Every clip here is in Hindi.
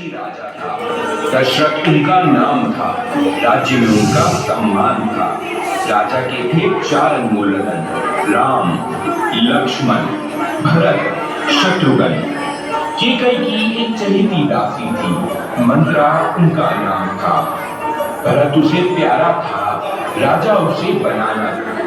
यशस्वी राजा था। दशरथ उनका नाम था। राज्य में उनका सम्मान था। राजा के थे 4 अनमोल रतन, राम, लक्ष्मण, भरत, शत्रुघ्न। केकई की एक चहेती दासी थी, मंत्रा उनका नाम था। भरत उसे प्यारा था, राजा उसे बनाना था।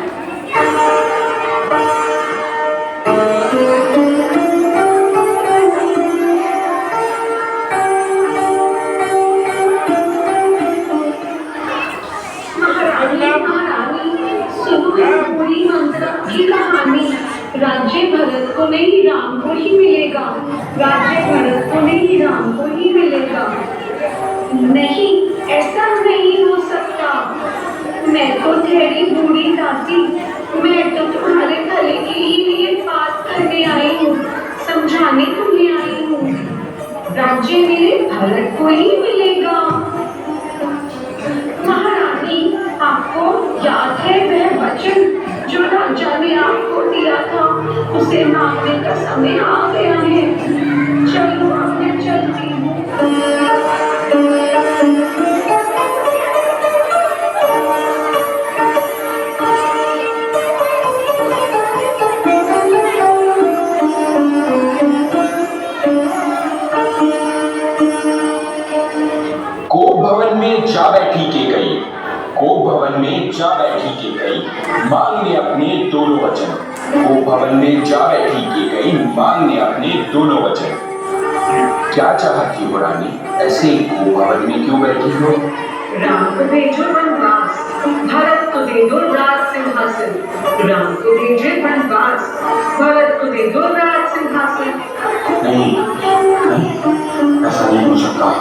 राज्य भरत को नहीं राम को ही मिलेगा। राज्य भरत को नहीं राम को ही मिलेगा। नहीं, ऐसा नहीं हो सकता। मैं तो ठहरी बूढ़ी दासी, मैं तो तुम्हारे भले के ही लिए बात करने आई हूँ, समझाने तुम्हें आई हूँ। राज्य मेरे भरत को ही मिलेगा। महारानी, आपको याद है वह वचन जो राजा ने आपको दिया था? उसे मांगने का समय आ गया है। चलो अब मैं चलती हूँ। कोप भवन में जा बैठी केकई, कोप भवन में जा बैठी केकई, मांगने अपने दोनों वचन। कोप भवन में जा बैठी केकई, मांगने अपने दोनों वचन। क्या चाहती हो रानी? ऐसे कोप भवन में क्यों बैठी हो? राम को भेजो वनवास, भरत को दे दो राज सिंहासन। राम को भेजे वनवास, भरत को दे दो राज सिंहासन। नहीं, नहीं, ऐसा नहीं हो सकता।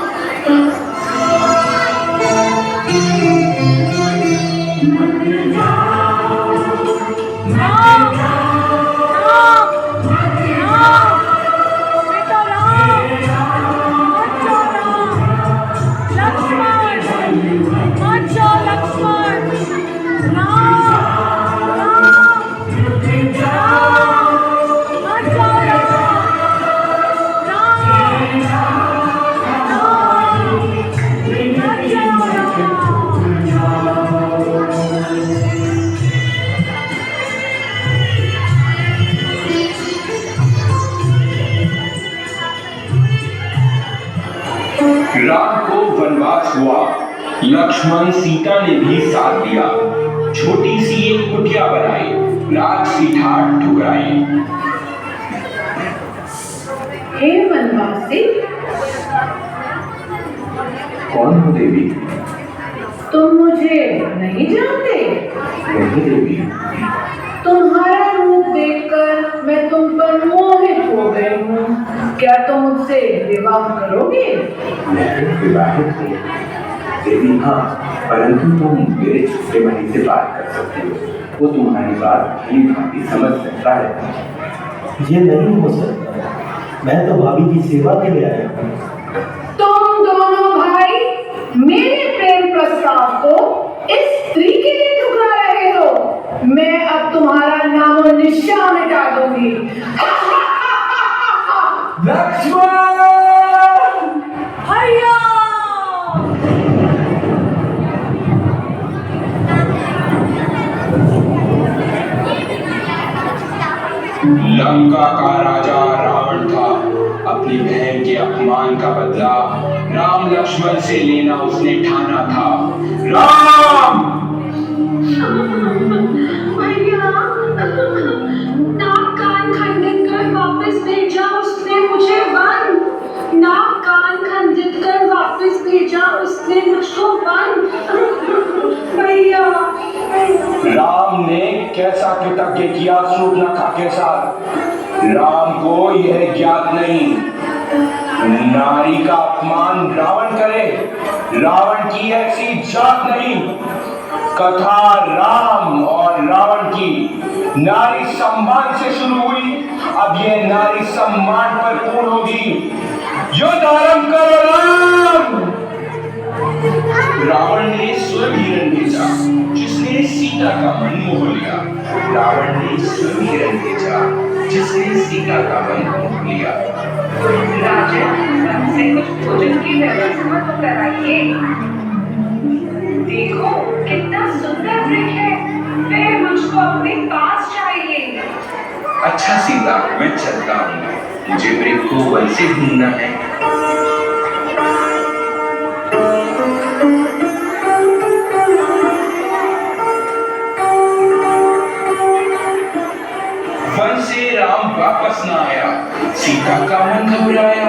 राम को वनवास हुआ, लक्ष्मण सीता ने भी साथ दिया। छोटी सी एक कुटिया बनाई, राजसी ठाट ठुकराई। हे वनवासी, कौन हो देवी? तुम मुझे नहीं जानते? नहीं देवी। तुम्हारा रूप देखकर मैं तुम पर मोहित हो गई हूँ। क्या तुम मुझसे विवाह करोगे? मैं विवाहित हूँ देवी, हाँ, परंतु तुम मेरे छोटे भाई से बात कर सकती हो। वो तुम्हारी बात भली भांति समझ सकता है। ये नहीं हो सकता। मैं तो भाभी की सेवा के लिए आया हूँ। तुम दोनों भाई मेरे प्रेम प्रस्ताव को इस स्त्री के लिए ठुकरा रहे हो। मैं अब तुम्हारा नाम और निशान मिटा दूंगी। लक्ष्मण! हरिया! लंका का राजा रावण था। अपनी बहन के अपमान का बदला राम लक्ष्मण से लेना उसने ठाना था। राम! भैया, नाक कान खंडित कर वापस भेजा उसने मुझे वन। नाक कान खंडित कर वापस भेजा उसने मुझको वन। भैया, राम ने कैसा कृतज्ञ किया शूर्पणखा के साथ? राम को यह ज्ञात नहीं, नारी का अपमान रावण करे, रावण की ऐसी जात नहीं। कथा राम और रावण की नारी सम्मान से शुरू हुई, अब यह नारी सम्मान पर पूर्ण होगी। युद्ध आरंभ करो राम! रावण ने स्वहिरण भेजा, जिसने सीता का मन मोह लिया। रावण ने स्वहिरण भेजा, जिसने सीता का मन मोह लिया। राजा में कुछ भोजन की व्यवस्था तो कराइए। देखो कितना सुंदर वृक्ष है, वह मुझको अपने पास चाहिए। अच्छा सीता, मैं चलता हूँ, मुझे वृक्ष को वन से ढूंढना है। वन से राम वापस न आया, सीता का मन घबराया।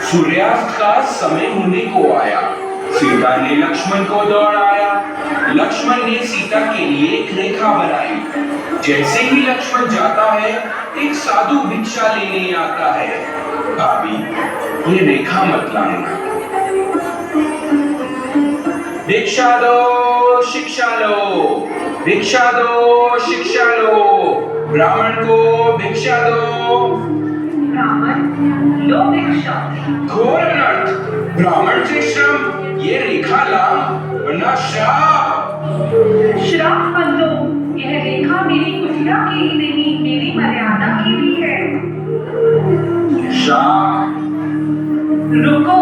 सूर्यास्त का समय होने को आया, सीता ने लक्ष्मण को दौड़ाया। लक्ष्मण ने सीता के लिए एक रेखा बनाई। जैसे ही लक्ष्मण जाता है, एक साधु भिक्षा लेने आता है। भाभी, ये रेखा मत लाना। भिक्षा दो शिक्षा लो, भिक्षा दो शिक्षा लो, ब्राह्मण को भिक्षा दो। ब्राह्मण लो भिक्षा। घोर अनर्थ, ब्राह्मण से श्रम, ये रेखा ला वरना श्राप। श्राप मत दो, यह रेखा मेरी कुटिया की ही नहीं, मेरी मर्यादा की भी है। श्राप। रुको,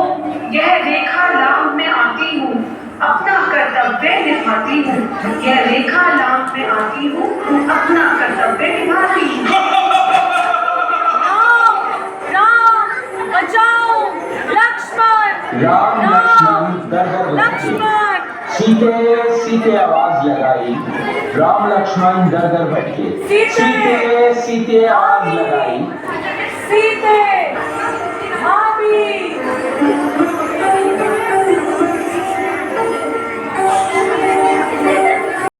यह रेखा लाभ में आती हूँ, अपना कर्तव्य निभाती हूँ। यह रेखा लाभ में आती हूँ, अपना कर्तव्य निभाती हूँ। बचाओ लक्ष्मण। राम लक्ष्मण दरदर लक्ष्मण। सीते सीते आवाज लगाई, राम लक्ष्मण दरदर भटके। सीते सीते आवाज लगाई, सीते भाभी।